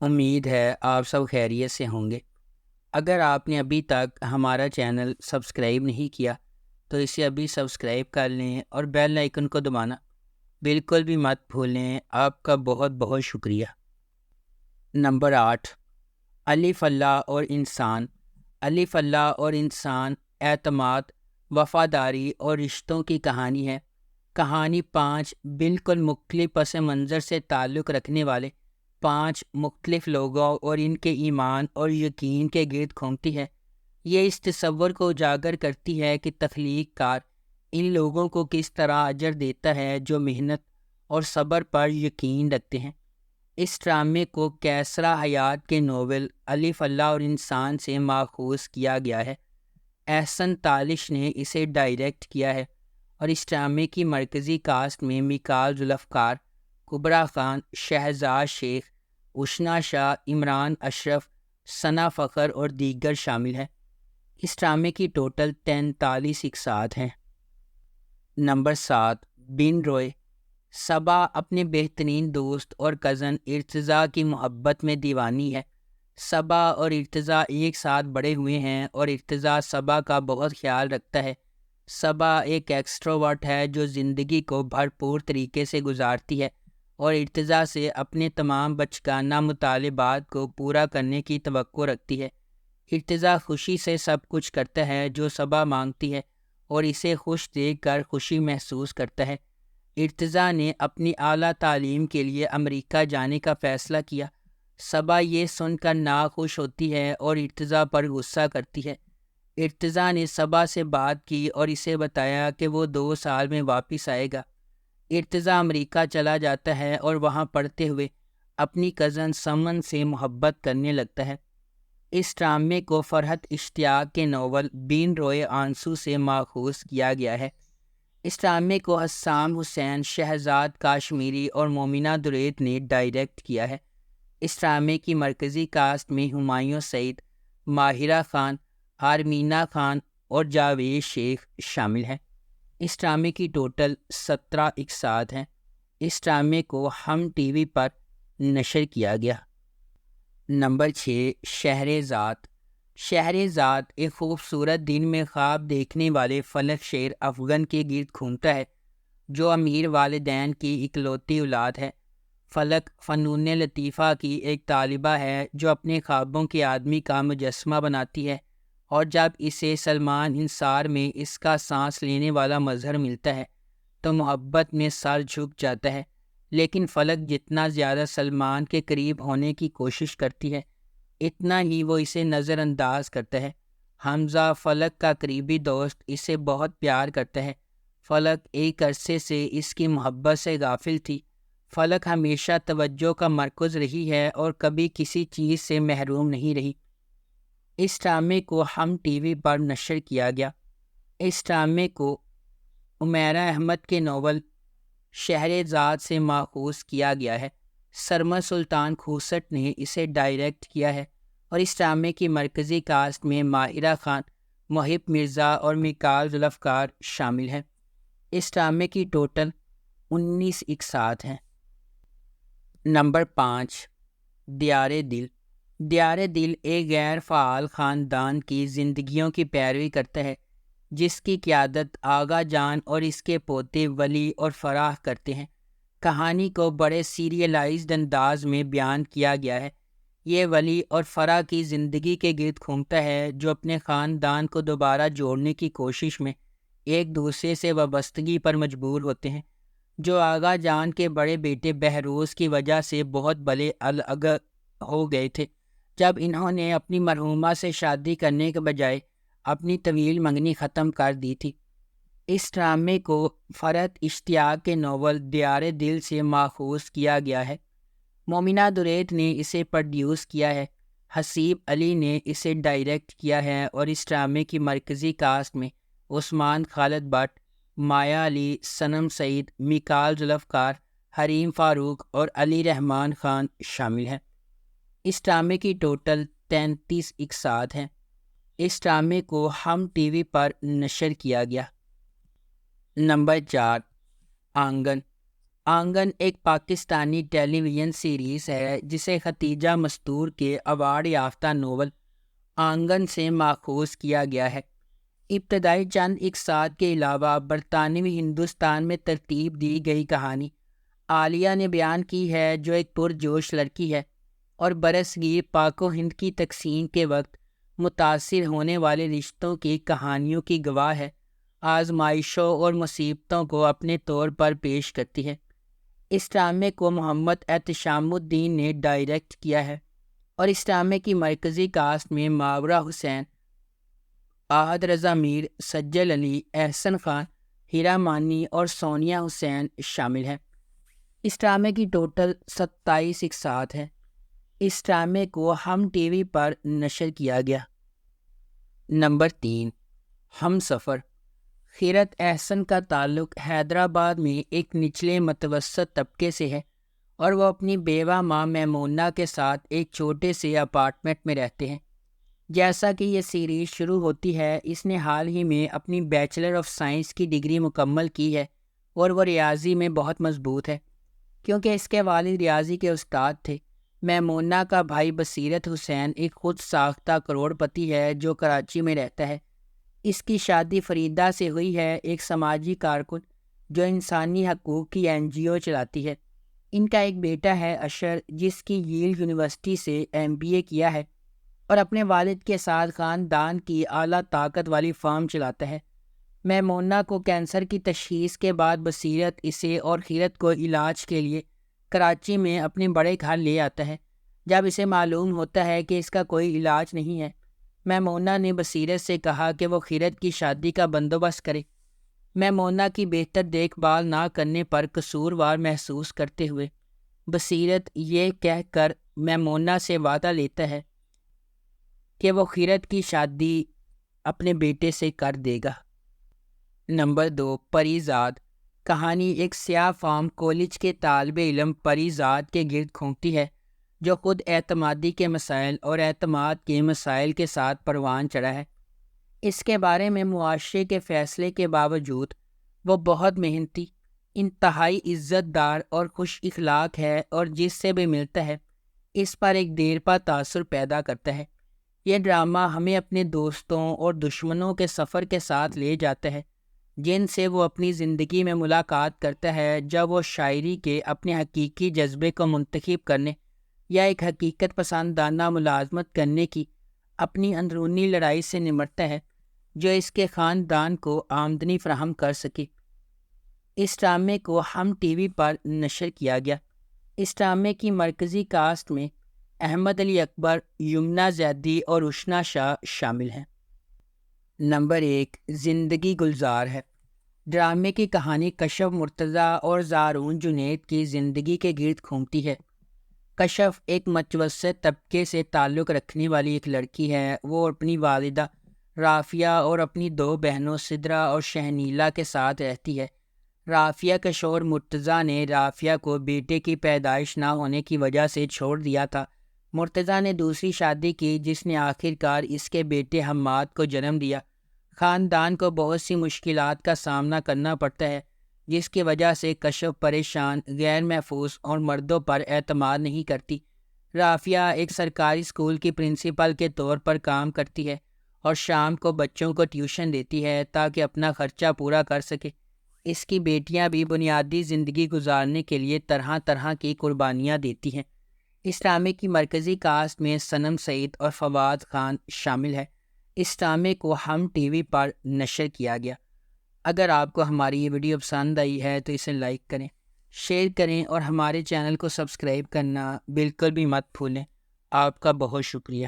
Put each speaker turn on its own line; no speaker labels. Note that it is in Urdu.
امید ہے آپ سب خیریت سے ہوں گے۔ اگر آپ نے ابھی تک ہمارا چینل سبسکرائب نہیں کیا تو اسے ابھی سبسکرائب کر لیں اور بیل آئیکن کو دبانا بالکل بھی مت بھولیں۔ آپ کا بہت بہت شکریہ۔ نمبر 8، الف اللہ اور انسان۔ الف اللہ اور انسان اعتماد، وفاداری اور رشتوں کی کہانی ہے۔ کہانی 5 بالکل مختلف پس منظر سے تعلق رکھنے والے 5 مختلف لوگوں اور ان کے ایمان اور یقین کے گرد گھومتی ہے۔ یہ اس تصور کو اجاگر کرتی ہے کہ تخلیق کار ان لوگوں کو کس طرح اجر دیتا ہے جو محنت اور صبر پر یقین رکھتے ہیں۔ اس ڈرامے کو کیسرا حیات کے ناول الف اللہ اور انسان سے ماخوذ کیا گیا ہے۔ احسن تالش نے اسے ڈائریکٹ کیا ہے اور اس ڈرامے کی مرکزی کاسٹ میں میکال ذوالفقار، کبرا خان، شہزاد شیخ، اشنا شاہ، عمران اشرف، ثنا فخر اور دیگر شامل ہیں۔ اس ڈرامے کی ٹوٹل 43 اقساط ہیں۔ نمبر 7، بن روئے۔ صبا اپنے بہترین دوست اور کزن ارتضیٰ کی محبت میں دیوانی ہے۔ صبا اور ارتضیٰ ایک ساتھ بڑے ہوئے ہیں اور ارتضیٰ صبا کا بہت خیال رکھتا ہے۔ صبا ایک ایکسٹروورٹ ہے جو زندگی کو بھرپور طریقے سے گزارتی ہے اور ارتضیٰ سے اپنے تمام بچگانہ مطالبات کو پورا کرنے کی توقع رکھتی ہے۔ ارتضیٰ خوشی سے سب کچھ کرتا ہے جو صبا مانگتی ہے اور اسے خوش دیکھ کر خوشی محسوس کرتا ہے۔ ارتضیٰ نے اپنی اعلیٰ تعلیم کے لیے امریکہ جانے کا فیصلہ کیا۔ صبا یہ سن کر ناخوش ہوتی ہے اور ارتضیٰ پر غصہ کرتی ہے۔ ارتضیٰ نے صبا سے بات کی اور اسے بتایا کہ وہ 2 سال میں واپس آئے گا۔ ارتضیٰ امریکہ چلا جاتا ہے اور وہاں پڑھتے ہوئے اپنی کزن سمن سے محبت کرنے لگتا ہے۔ اس ڈرامے کو فرحت اشتیاق کے ناول بن روئے آنسو سے ماخوذ کیا گیا ہے۔ اس ڈرامے کو حسام حسین، شہزاد کاشمیری اور مومنہ دریت نے ڈائریکٹ کیا ہے۔ اس ڈرامے کی مرکزی کاسٹ میں ہمایوں سعید، ماہرہ خان، آرمینہ خان اور جاوید شیخ شامل ہیں۔ اس ڈرامے کی ٹوٹل 17 اقساط ہیں۔ اس ڈرامے کو ہم ٹی وی پر نشر کیا گیا۔ نمبر 6، شہرزاد۔ شہرزاد ایک خوبصورت دن میں خواب دیکھنے والے فلک شیر افغن کے گرد گھومتا ہے جو امیر والدین کی اکلوتی اولاد ہے۔ فلک فنون لطیفہ کی ایک طالبہ ہے جو اپنے خوابوں کے آدمی کا مجسمہ بناتی ہے، اور جب اسے سلمان انصار میں اس کا سانس لینے والا مظہر ملتا ہے تو محبت میں سر جھک جاتا ہے۔ لیکن فلک جتنا زیادہ سلمان کے قریب ہونے کی کوشش کرتی ہے اتنا ہی وہ اسے نظر انداز کرتا ہے۔ حمزہ، فلک کا قریبی دوست، اسے بہت پیار کرتا ہے۔ فلک ایک عرصے سے اس کی محبت سے غافل تھی۔ فلک ہمیشہ توجہ کا مرکز رہی ہے اور کبھی کسی چیز سے محروم نہیں رہی۔ اس ڈرامے کو ہم ٹی وی پر نشر کیا گیا۔ اس ڈرامے کو عمیرہ احمد کے ناول شہرزاد سے ماخوذ کیا گیا ہے۔ سرمد سلطان کھوسٹ نے اسے ڈائریکٹ کیا ہے اور اس ڈرامے کی مرکزی کاسٹ میں ماہرہ خان، محب مرزا اور میکال ذوالفقار شامل ہیں۔ اس ڈرامے کی ٹوٹل 19 اقساط ہیں۔ نمبر 5، دیار دل۔ دیار دل ایک غیر فعال خاندان کی زندگیوں کی پیروی کرتا ہے جس کی قیادت آغا جان اور اس کے پوتے ولی اور فرح کرتے ہیں۔ کہانی کو بڑے سیریلائزڈ انداز میں بیان کیا گیا ہے۔ یہ ولی اور فرح کی زندگی کے گرد گھومتا ہے جو اپنے خاندان کو دوبارہ جوڑنے کی کوشش میں ایک دوسرے سے وابستگی پر مجبور ہوتے ہیں، جو آغا جان کے بڑے بیٹے بہروز کی وجہ سے بہت بڑے الگ ہو گئے تھے جب انہوں نے اپنی مرحومہ سے شادی کرنے کے بجائے اپنی طویل منگنی ختم کر دی تھی۔ اس ڈرامے کو فرحت اشتیاق کے ناول دیار دل سے ماخوذ کیا گیا ہے۔ مومنہ دریت نے اسے پروڈیوس کیا ہے۔ حسیب علی نے اسے ڈائریکٹ کیا ہے اور اس ڈرامے کی مرکزی کاسٹ میں عثمان خالد بٹ، مایا علی، صنم سعید، میکال ذوالفقار، حریم فاروق اور علی رحمان خان شامل ہیں۔ اس ڈرامے کی ٹوٹل 33 اقساط ہیں۔ اس ڈرامے کو ہم ٹی وی پر نشر کیا گیا۔ نمبر 4، آنگن۔ آنگن ایک پاکستانی ٹیلی ویژن سیریز ہے جسے ختیجہ مستور کے ایوارڈ یافتہ ناول آنگن سے ماخوذ کیا گیا ہے۔ ابتدائی چند اقساط کے علاوہ برطانوی ہندوستان میں ترتیب دی گئی کہانی عالیہ نے بیان کی ہے، جو ایک پرجوش لڑکی ہے اور برصغیر پاک و ہند کی تقسیم کے وقت متاثر ہونے والے رشتوں کی کہانیوں کی گواہ ہے، آزمائشوں اور مصیبتوں کو اپنے طور پر پیش کرتی ہے۔ اس ڈرامے کو محمد احتشام الدین نے ڈائریکٹ کیا ہے اور اس ڈرامے کی مرکزی کاسٹ میں ماورا حسین، احد رضا میر، سجل علی، احسن خان، ہیرا مانی اور سونیا حسین شامل ہیں۔ اس ڈرامے کی ٹوٹل 27 اقساط ہیں۔ اس ڈرامے کو ہم ٹی وی پر نشر کیا گیا۔ نمبر 3، ہم سفر۔ خیرت احسن کا تعلق حیدرآباد میں ایک نچلے متوسط طبقے سے ہے اور وہ اپنی بیوہ ماں میمونہ کے ساتھ ایک چھوٹے سے اپارٹمنٹ میں رہتے ہیں۔ جیسا کہ یہ سیریز شروع ہوتی ہے، اس نے حال ہی میں اپنی بیچلر آف سائنس کی ڈگری مکمل کی ہے اور وہ ریاضی میں بہت مضبوط ہے کیونکہ اس کے والد ریاضی کے استاد تھے۔ میمونہ کا بھائی بصیرت حسین ایک خود ساختہ کروڑ پتی ہے جو کراچی میں رہتا ہے۔ اس کی شادی فریدہ سے ہوئی ہے، ایک سماجی کارکن جو انسانی حقوق کی NGO چلاتی ہے۔ ان کا ایک بیٹا ہے اشر، جس کی ییل یونیورسٹی سے MBA کیا ہے اور اپنے والد کے ساتھ خاندان کی اعلیٰ طاقت والی فارم چلاتا ہے۔ میمونہ کو کینسر کی تشخیص کے بعد بصیرت اسے اور خیرت کو علاج کے لیے کراچی میں اپنے بڑے گھر لے آتا ہے۔ جب اسے معلوم ہوتا ہے کہ اس کا کوئی علاج نہیں ہے، میمونہ نے بصیرت سے کہا کہ وہ خیرت کی شادی کا بندوبست کرے۔ میمونہ کی بہتر دیکھ بھال نہ کرنے پر قصوروار محسوس کرتے ہوئے بصیرت یہ کہہ کر میمونہ سے وعدہ لیتا ہے کہ وہ خیرت کی شادی اپنے بیٹے سے کر دے گا۔ نمبر 2، پری زاد۔ کہانی ایک سیاہ فام کالج کے طالب علم پری زاد کے گرد گھومتی ہے جو خود اعتمادی کے مسائل اور اعتماد کے مسائل کے ساتھ پروان چڑھا ہے۔ اس کے بارے میں معاشرے کے فیصلے کے باوجود وہ بہت محنتی، انتہائی عزت دار اور خوش اخلاق ہے اور جس سے بھی ملتا ہے اس پر ایک دیرپا تاثر پیدا کرتا ہے۔ یہ ڈرامہ ہمیں اپنے دوستوں اور دشمنوں کے سفر کے ساتھ لے جاتا ہے جن سے وہ اپنی زندگی میں ملاقات کرتا ہے جب وہ شاعری کے اپنے حقیقی جذبے کو منتخب کرنے یا ایک حقیقت پسندانہ ملازمت کرنے کی اپنی اندرونی لڑائی سے نمٹتا ہے جو اس کے خاندان کو آمدنی فراہم کر سکے۔ اس ڈرامے کو ہم ٹی وی پر نشر کیا گیا۔ اس ڈرامے کی مرکزی کاسٹ میں احمد علی اکبر، یمنا زیدی اور اشنا شاہ شامل ہیں۔ نمبر 1، زندگی گلزار ہے۔ ڈرامے کی کہانی کشف مرتضیٰ اور زارون جنید کی زندگی کے گرد گھومتی ہے۔ کشف ایک متوسط طبقے سے تعلق رکھنے والی ایک لڑکی ہے۔ وہ اپنی والدہ رافیہ اور اپنی 2 بہنوں سدرا اور شہنیلا کے ساتھ رہتی ہے۔ رافیہ کے شوہر مرتضیٰ نے رافیہ کو بیٹے کی پیدائش نہ ہونے کی وجہ سے چھوڑ دیا تھا۔ مرتضیٰ نے دوسری شادی کی جس نے آخرکار اس کے بیٹے حماد کو جنم دیا۔ خاندان کو بہت سی مشکلات کا سامنا کرنا پڑتا ہے جس کی وجہ سے کشف پریشان، غیر محفوظ اور مردوں پر اعتماد نہیں کرتی۔ رافیہ ایک سرکاری اسکول کی پرنسپل کے طور پر کام کرتی ہے اور شام کو بچوں کو ٹیوشن دیتی ہے تاکہ اپنا خرچہ پورا کر سکے۔ اس کی بیٹیاں بھی بنیادی زندگی گزارنے کے لیے طرح طرح کی قربانیاں دیتی ہیں۔ اس ڈرامے کی مرکزی کاسٹ میں صنم سعید اور فواد خان شامل ہے۔ اس ڈرامے کو ہم ٹی وی پر نشر کیا گیا۔ اگر آپ کو ہماری یہ ویڈیو پسند آئی ہے تو اسے لائک کریں، شیئر کریں اور ہمارے چینل کو سبسکرائب کرنا بالکل بھی مت بھولیں۔ آپ کا بہت شکریہ۔